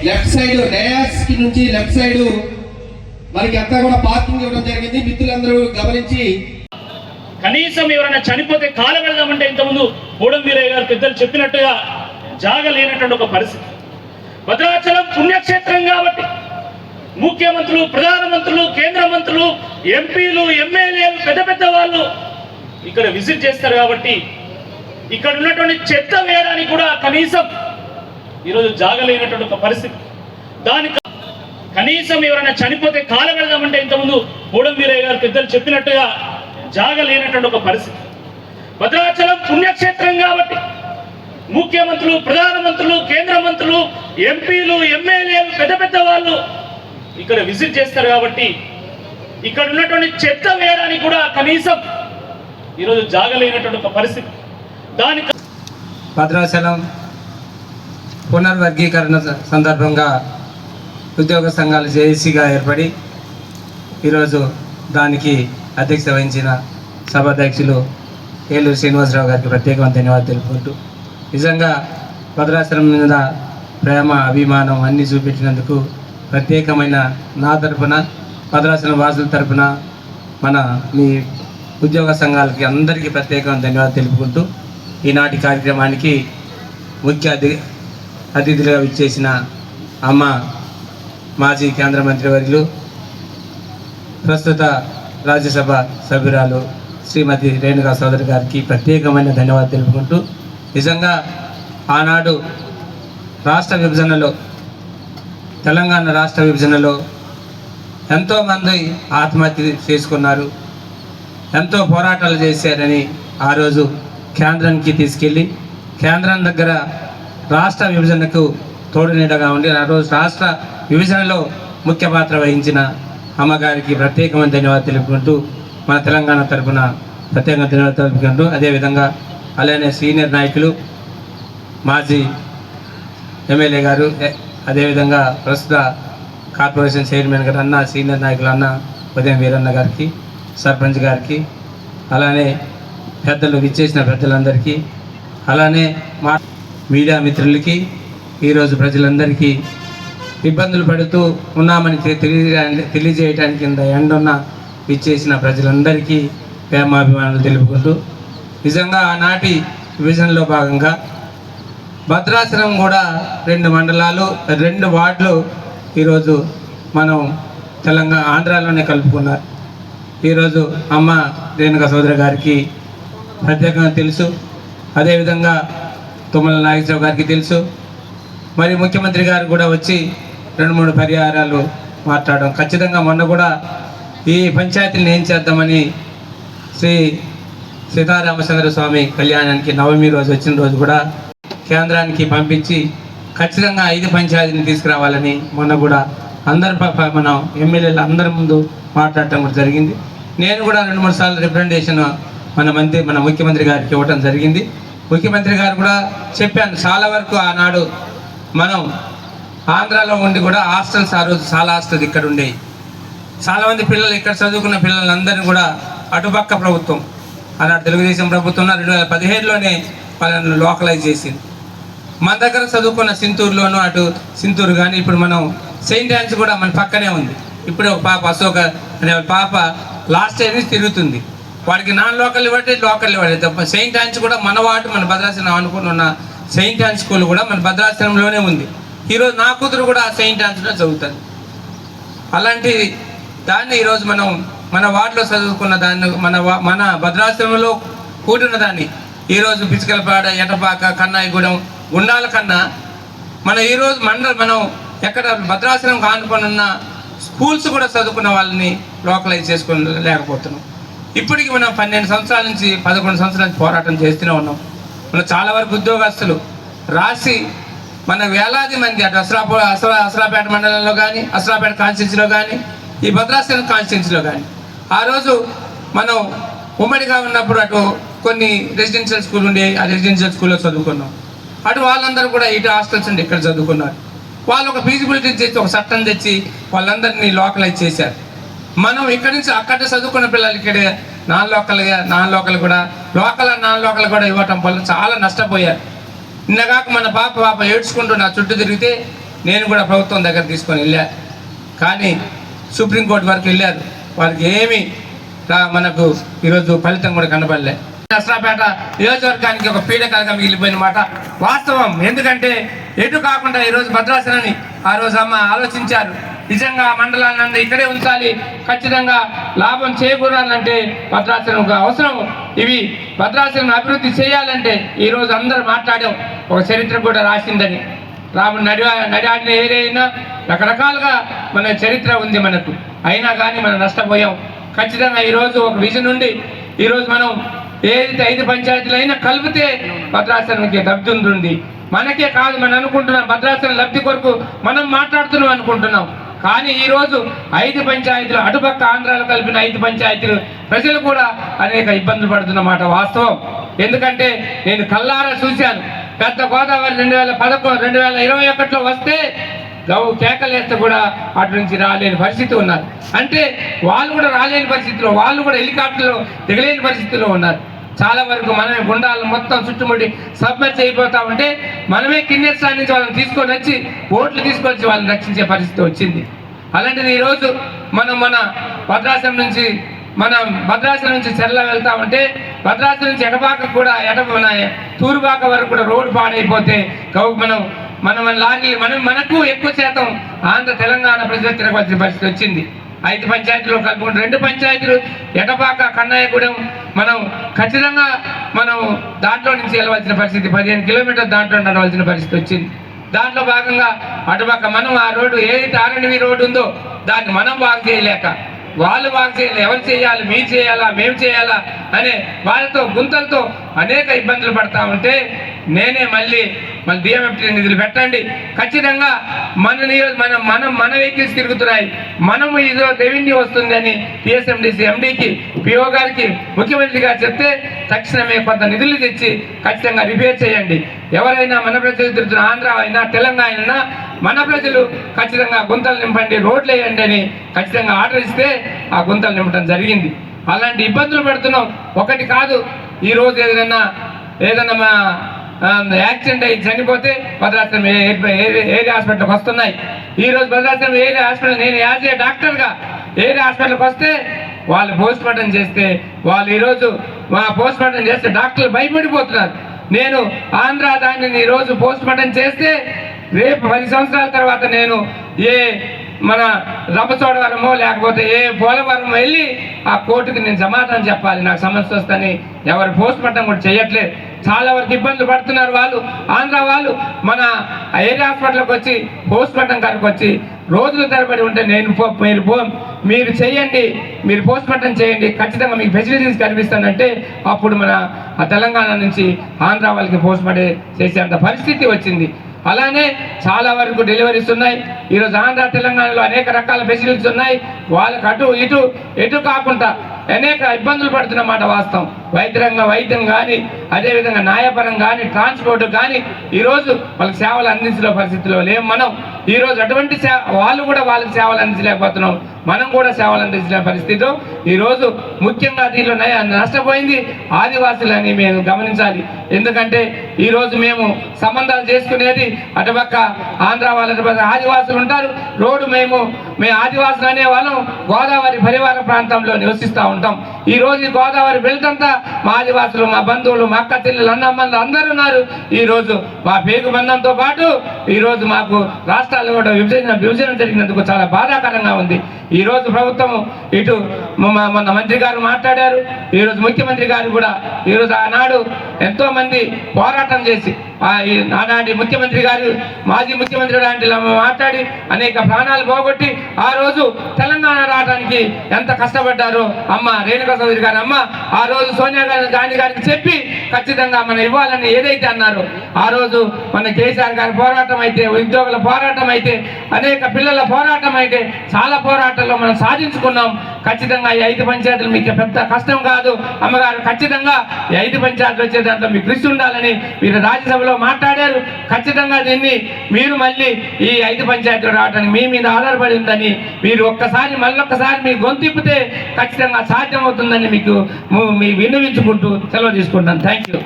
Left side dais కి నుంచి left side మనకి అంతా కూడా పార్కింగ్ ఇవ్వడం జరిగింది. మిత్రులందరూ గమనించి కనీసం ఎవరైనా చనిపోతే కాలు వెళ్దామంటే ఇంతకుముందు బోడం వీరయ్య గారు పెద్దలు చెప్పినట్టుగా జాగ లేనటువంటి ఒక పరిస్థితి. భద్రాచలం పుణ్యక్షేత్రం కాబట్టి ముఖ్యమంత్రులు, ప్రధానమంత్రులు, కేంద్ర మంత్రులు, ఎంపీలు, ఎమ్మెల్యేలు, పెద్ద పెద్ద వాళ్ళు ఇక్కడ విజిట్ చేస్తారు కాబట్టి ఇక్కడ ఉన్నటువంటి చెత్త వేయడానికి కూడా కనీసం ఈరోజు జాగలేనటువంటి ఒక పరిస్థితి. దానికి కనీసం ఎవరైనా చనిపోతే కాలు వెళ్దామంటే ఇంతకుముందు బోడం వీరయ్య గారు పెద్దలు చెప్పినట్టుగా జాగలేనటువంటి ఒక పరిస్థితి. భద్రాచలం పుణ్యక్షేత్రం కాబట్టి ముఖ్యమంత్రులు, ప్రధానమంత్రులు, కేంద్ర మంత్రులు, ఎంపీలు, ఎమ్మెల్యేలు, పెద్ద పెద్ద వాళ్ళు ఇక్కడ విజిట్ చేస్తారు కాబట్టి ఇక్కడ ఉన్నటువంటి చెత్త వేయడానికి కూడా కనీసం ఈరోజు జాగలేనటువంటి ఒక పరిస్థితి. దానికి భద్రాచలం పునర్వర్గీకరణ సందర్భంగా ఉద్యోగ సంఘాలు జేఏసీగా ఏర్పడి ఈరోజు దానికి అధ్యక్షత వహించిన సభాధ్యక్షులు ఏలూరు శ్రీనివాసరావు గారికి ప్రత్యేకమైన ధన్యవాదాలు తెలుపుకుంటూ, నిజంగా భద్రాచలం మీద ప్రేమ, అభిమానం అన్నీ చూపెట్టినందుకు ప్రత్యేకమైన నా తరపున, భద్రాచలం వాసుల తరపున మీ ఉద్యోగ సంఘాలకి అందరికీ ప్రత్యేకమైన ధన్యవాదాలు తెలుపుకుంటూ, ఈనాటి కార్యక్రమానికి ముఖ్య అతిథులుగా విచ్చేసిన అమ్మ మాజీ కేంద్ర మంత్రివర్యులు, ప్రస్తుత రాజ్యసభ సభ్యురాలు శ్రీమతి రేణుకా సోదరి గారికి ప్రత్యేకమైన ధన్యవాదాలు తెలుపుకుంటూ, నిజంగా ఆనాడు రాష్ట్ర విభజనలో, తెలంగాణ రాష్ట్ర విభజనలో ఎంతోమంది ఆత్మహత్య చేసుకున్నారు, ఎంతో పోరాటాలు చేశారని ఆ రోజు కేంద్రానికి తీసుకెళ్ళి కేంద్రం దగ్గర రాష్ట్ర విభజనకు తోడునీడగా ఉండి ఆ రోజు రాష్ట్ర విభజనలో ముఖ్య పాత్ర వహించిన అమ్మగారికి ప్రత్యేకమైన ధన్యవాదాలు తెలుపుకుంటూ, మన తెలంగాణ తరఫున ప్రత్యేకంగా ధన్యవాదాలు తెలుపుకుంటూ, అదేవిధంగా అలానే సీనియర్ నాయకులు మాజీ ఎమ్మెల్యే గారు, అదేవిధంగా ప్రస్తుత కార్పొరేషన్ చైర్మన్ గారు అన్న, సీనియర్ నాయకులు అన్న ఉదయం వీరన్న గారికి, సర్పంచ్ గారికి, అలానే పెద్దలు విచ్చేసిన పెద్దలందరికీ, అలానే మా మీడియా మిత్రులకి, ఈరోజు ప్రజలందరికీ ఇబ్బందులు పడుతూ ఉన్నామని తెలియజేయడానికి కింద ఎండున్న విచ్చేసిన ప్రజలందరికీ ప్రేమాభిమానాలు తెలుపుకుంటూ, నిజంగా ఆనాటి విభజనలో భాగంగా భద్రాచలం కూడా 2 మండలాలు 2 వార్డులు ఈరోజు మనం ఆంధ్రాలోనే కలుపుకున్నారు. ఈరోజు అమ్మ రేణుకా సోదరి గారికి ప్రత్యేకంగా తెలుసు, అదేవిధంగా తుమ్మల నాగేశ్వరరావు గారికి తెలుసు. మరి ముఖ్యమంత్రి గారు కూడా వచ్చి 2-3 పరిహారాలు మాట్లాడడం, ఖచ్చితంగా మొన్న కూడా ఈ పంచాయతీని ఏం చేద్దామని శ్రీ సీతారామచంద్ర స్వామి కళ్యాణానికి నవమి రోజు వచ్చిన రోజు కూడా కేంద్రానికి పంపించి ఖచ్చితంగా 5 పంచాయతీని తీసుకురావాలని మొన్న కూడా మనం ఎమ్మెల్యేలు అందరి ముందు మాట్లాడటం కూడా జరిగింది. నేను కూడా 2-3 సార్లు రిప్రజెంటేషన్ మన ముఖ్యమంత్రి గారికి ఇవ్వటం జరిగింది. ముఖ్యమంత్రి గారు కూడా చెప్పాను, చాలా వరకు ఆనాడు మనం ఆంధ్రాలో ఉండి కూడా హాస్టల్స్ ఆ రోజు చాలా హాస్టల్స్ ఇక్కడ ఉండేవి. చాలామంది పిల్లలు ఇక్కడ చదువుకున్న పిల్లలందరినీ కూడా అటుపక్క ప్రభుత్వం, ఆనాడు తెలుగుదేశం ప్రభుత్వం 2017లోనే వాళ్ళని లోకలైజ్ చేసింది. మన దగ్గర చదువుకున్న సింతూరులోను, అటు సింతూరు కానీ, ఇప్పుడు మనం సెయింట్ యాన్స్ కూడా మన పక్కనే ఉంది. ఇప్పుడు ఒక పాప అశోక అనే పాప లాస్ట్ ఇయర్ నుంచి తిరుగుతుంది. వాడికి నాన్ లోకల్ ఇవ్వటే లోకల్ ఇవ్వలేదు తప్ప సెయింట్ యాన్స్ కూడా మన వాటి మన భద్రాచలం అనుకుని ఉన్న సెయింట్ యాన్స్ స్కూల్ కూడా మన భద్రాచలంలోనే ఉంది. ఈరోజు నా కూతురు కూడా సెయింట్ యాన్స్లో చదువుతుంది. అలాంటి దాన్ని ఈరోజు మనం మన వార్డులో చదువుకున్న దాన్ని మన భద్రాచలంలో కూడిన దాన్ని ఈరోజు పిచ్చికలపాడ, ఎటపాక, కన్నాయిగూడెం, గుండాల కన్నా ఈరోజు మనం ఎక్కడ భద్రాచలం కానుకొని ఉన్న స్కూల్స్ కూడా చదువుకున్న వాళ్ళని లోకలైజ్ చేసుకుని లేకపోతున్నాం. ఇప్పటికి మనం 12 సంవత్సరాల నుంచి 11 సంవత్సరాల నుంచి పోరాటం చేస్తూనే ఉన్నాం. మనం చాలా వరకు ఉద్యోగస్తులు రాసి మన వేలాది మంది అటు అసరాపేట మండలంలో కానీ, అసరాపేట కాన్స్టిట్యున్సీలో కానీ, ఈ భద్రాచలం కాన్స్టిట్యున్సీలో కానీ ఆ రోజు మనం ఉమ్మడిగా ఉన్నప్పుడు అటు కొన్ని రెసిడెన్షియల్ స్కూల్ ఉండే, ఆ రెసిడెన్షియల్ స్కూల్లో చదువుకున్నాం. అటు వాళ్ళందరూ కూడా ఇటు హాస్టల్స్ ఉండి ఇక్కడ చదువుకున్నారు. వాళ్ళు ఒక ఫీజిబిలిటీ తెచ్చి ఒక చట్టం తెచ్చి వాళ్ళందరినీ లోకలైజ్ చేశారు. మనం ఇక్కడి నుంచి అక్కడ చదువుకున్న పిల్లలు ఇక్కడే నాన్ లోకల్ కూడా లోకల్ నాన్ లోకల్ కూడా ఇవ్వటం వల్ల చాలా నష్టపోయారు. నిన్నగాక మన పాప ఏడ్చుకుంటూ నా చుట్టూ తిరిగితే నేను కూడా ప్రభుత్వం దగ్గర తీసుకొని వెళ్ళా. కానీ సుప్రీంకోర్టు వరకు వెళ్ళారు, వారికి ఏమీ మనకు ఈరోజు ఫలితం కూడా కనబడలే. నర్సరావుపేట నియోజకవర్గానికి ఒక పీడకలుగా మిగిలిపోయిన మాట వాస్తవం. ఎందుకంటే ఎటు కాకుండా ఈరోజు భద్రాచలాన్ని ఆ రోజు అమ్మ ఆలోచించారు. నిజంగా మండలాన్ని ఇక్కడే ఉంచాలి, ఖచ్చితంగా లాభం చేకూరాలంటే భద్రాచలం ఒక అవసరం. ఇవి భద్రాచలం అభివృద్ధి చేయాలంటే ఈరోజు అందరూ మాట్లాడాం, ఒక చరిత్ర కూడా రాసిందని. నడియాడిన ఏరియా అయినా రకరకాలుగా మన చరిత్ర ఉంది మనకు, అయినా కానీ మనం నష్టపోయాం. ఖచ్చితంగా ఈరోజు ఒక విజన్ ఉండి ఈరోజు మనం ఏదైతే 5 పంచాయతీలు అయినా కలిపితే భద్రాచలంకి లబ్ధి ఉంటుంది. మనకే కాదు, మనం అనుకుంటున్నాం భద్రాచలం లబ్ధి కొరకు మనం మాట్లాడుతున్నాం అనుకుంటున్నాం. కానీ ఈరోజు 5 పంచాయతీలు అటుపక్క ఆంధ్రాలో కలిపిన 5 పంచాయతీలు ప్రజలు కూడా అనేక ఇబ్బందులు పడుతున్నమాట వాస్తవం. ఎందుకంటే నేను కల్లారా చూశాను. పెద్ద గోదావరి 2021లో వస్తే కేకలేస్తే కూడా అటు నుంచి రాలేని పరిస్థితి ఉన్నారు. అంటే వాళ్ళు కూడా రాలేని పరిస్థితిలో, వాళ్ళు కూడా హెలికాప్టర్లో దిగలేని పరిస్థితిలో ఉన్నారు. చాలా వరకు మనమే గుండాలను మొత్తం చుట్టుముట్టి సబ్మర్జ్ అయిపోతా ఉంటే మనమే కిన్నెర్ స్థాయి నుంచి వాళ్ళని తీసుకొని వచ్చి ఓట్లు తీసుకొచ్చి వాళ్ళని రక్షించే పరిస్థితి వచ్చింది. అలాంటిది ఈరోజు మన భద్రాచలం నుంచి చెర్ల వెళ్తా ఉంటే భద్రాచలం నుంచి ఎటపాక కూడా తూరుపాక వరకు కూడా రోడ్డు పాడైపోతే మన లారీలు మనకు ఎక్కువ శాతం ఆంధ్ర తెలంగాణ ప్రజలు తిరగవలసిన పరిస్థితి వచ్చింది. 5 పంచాయతీలు కలుపుకుంటే 2 పంచాయతీలు ఎటపాక కన్నయ్యగూడెం మనం ఖచ్చితంగా దాంట్లో నుంచి వెళ్ళవలసిన పరిస్థితి, 15 కిలోమీటర్లు దాంట్లో నడవలసిన పరిస్థితి వచ్చింది. దాంట్లో భాగంగా అటుపక్క మనం ఆ రోడ్డు ఏదైతే ఆర్ఎండ్బి రోడ్డు ఉందో దాన్ని మనం బాగు చేయలేక వాళ్ళు బాగు చేయాలి, ఎవరు చేయాలి, మీరు చేయాలా, మేము చేయాలా అనే వాళ్ళతో గుంతలతో అనేక ఇబ్బందులు పడతా ఉంటే నేనే మళ్ళీ డిఎంఎఫ్టీ నిధులు పెట్టండి, ఖచ్చితంగా మన వెహికల్స్ తిరుగుతున్నాయి, మనము ఇదో రెవెన్యూ వస్తుందని పిఎస్ఎండిసి ఎండీకి పిఓ గారికి ముఖ్యమంత్రి గారు చెప్తే తక్షణమే కొంత నిధులు తెచ్చి ఖచ్చితంగా రిపేర్ చేయండి. ఎవరైనా మన ప్రజలు తిరుగుతున్న ఆంధ్ర అయినా తెలంగాణ అయినా మన ప్రజలు ఖచ్చితంగా గుంతలు నింపండి, రోడ్లు వేయండి అని ఖచ్చితంగా ఆర్డర్ ఇస్తే ఆ గుంతలు నింపడం జరిగింది. అలాంటి ఇబ్బందులు పెడుతున్నాం. ఒకటి కాదు, ఈరోజు ఏదైనా మా యాక్సిడెంట్ అయ్యి చనిపోతే భద్రాచలం ఏరియా హాస్పిటల్కి వస్తున్నాయి. ఈరోజు భద్రాచలం ఏరియా హాస్పిటల్ నేను యాజ్ ఏ డాక్టర్గా ఏరియా హాస్పిటల్కి వస్తే వాళ్ళు పోస్ట్ మార్టం చేస్తే ఈరోజు పోస్ట్ మార్టం చేస్తే డాక్టర్లు భయపడిపోతున్నారు. నేను ఆంధ్ర దాన్ని ఈరోజు పోస్ట్ మార్టం చేస్తే రేపు 10 సంవత్సరాల తర్వాత నేను మన రంపచోడవరమో లేకపోతే పోలవరం వెళ్ళి ఆ కోర్టుకి నేను సమాధానం చెప్పాలి, నాకు సమస్య వస్తుందని ఎవరు పోస్ట్ మార్టం కూడా చేయట్లేదు. చాలా వరకు ఇబ్బందులు పడుతున్నారు వాళ్ళు. ఆంధ్ర వాళ్ళు మన ఏరియా హాస్పిటల్కి వచ్చి పోస్ట్ మార్టం కాడికి వచ్చి రోజుల తరబడి ఉంటే మీరు చేయండి, మీరు పోస్ట్ మార్టం చేయండి, ఖచ్చితంగా మీకు ఫెసిలిటీస్ కనిపిస్తానంటే అప్పుడు మన తెలంగాణ నుంచి ఆంధ్ర వాళ్ళకి పోస్ట్ మార్టం చేసేంత పరిస్థితి వచ్చింది. అలానే చాలా వరకు డెలివరీస్ ఉన్నాయి. ఈరోజు ఆంధ్ర తెలంగాణలో అనేక రకాల ఫెసిలిటీస్ ఉన్నాయి. వాళ్ళకి ఎటు కాకుండా అనేక ఇబ్బందులు పడుతున్నమాట వాస్తవం. వైద్యం కానీ అదేవిధంగా న్యాయపరం కానీ ట్రాన్స్పోర్ట్ కానీ ఈరోజు వాళ్ళకి సేవలు అందించే పరిస్థితిలో లేము మనం. ఈరోజు అటువంటి వాళ్ళు కూడా వాళ్ళకి సేవలు అందించలేకపోతున్నాం, మనం కూడా సేవలు అందించిన పరిస్థితిలో ఈరోజు ముఖ్యంగా దీనిలో నష్టపోయింది ఆదివాసులని మేము గమనించాలి. ఎందుకంటే ఈరోజు మేము సంబంధాలు చేసుకునేది అటుపక్క ఆంధ్ర వాళ్ళ ఆదివాసులు ఉంటారు, రోడ్డు మేము ఆదివాసులు అనే వాళ్ళం గోదావరి పరివార ప్రాంతంలో నివసిస్తూ ఉంటాం. ఈరోజు గోదావరి బెల్టంతా మా ఆదివాసులు, మా బంధువులు, మా అక్క చెల్లెలు, అన్నమ్మలు అందరూ ఉన్నారు. ఈరోజు మా పేగు బంధంతో పాటు ఈరోజు మాకు రాష్ట్రాల్లో కూడా విభజన జరిగినందుకు చాలా బాధాకరంగా ఉంది. ఈరోజు ప్రభుత్వం ఇటు మొన్న మంత్రి గారు మాట్లాడారు, ఈరోజు ముఖ్యమంత్రి గారు కూడా ఈరోజు ఆనాడు ఎంతో మంది పోరాటం చేసి ఆనాటి ముఖ్యమంత్రి గారు మాజీ ముఖ్యమంత్రి లాంటి మాట్లాడి అనేక ప్రాణాలు పోగొట్టి ఆ రోజు తెలంగాణ రావడానికి ఎంత కష్టపడ్డారో అమ్మ రేణుకా చౌదరి గారు ఆ రోజు సోనియా గాంధీ గారికి చెప్పి ఖచ్చితంగా మనం ఇవ్వాలని ఏదైతే అన్నారో ఆ రోజు మన కేసీఆర్ గారి పోరాటం అయితే, ఉద్యోగుల పోరాటం అయితే, అనేక పిల్లల పోరాటం అయితే చాలా పోరాటాల్లో మనం సాధించుకున్నాం. ఖచ్చితంగా ఈ 5 పంచాయతీలు మీకు పెద్ద కష్టం కాదు అమ్మగారు, ఖచ్చితంగా ఈ 5 పంచాయతీలు వచ్చే దాంట్లో మీకు కృషి ఉండాలని మీరు రాజ్యసభలో మాట్లాడారు. ఖచ్చితంగా దీన్ని మీరు మళ్ళీ ఈ 5 పంచాయతీలు రావడానికి మీ మీద ఆధారపడి ఉందని మీరు మళ్ళొక్కసారి మీ గొంతిప్పితే ఖచ్చితంగా సాధ్యమవుతుందని మీకు విన్నవించుకుంటూ సెలవు తీసుకుంటాను. Thank you.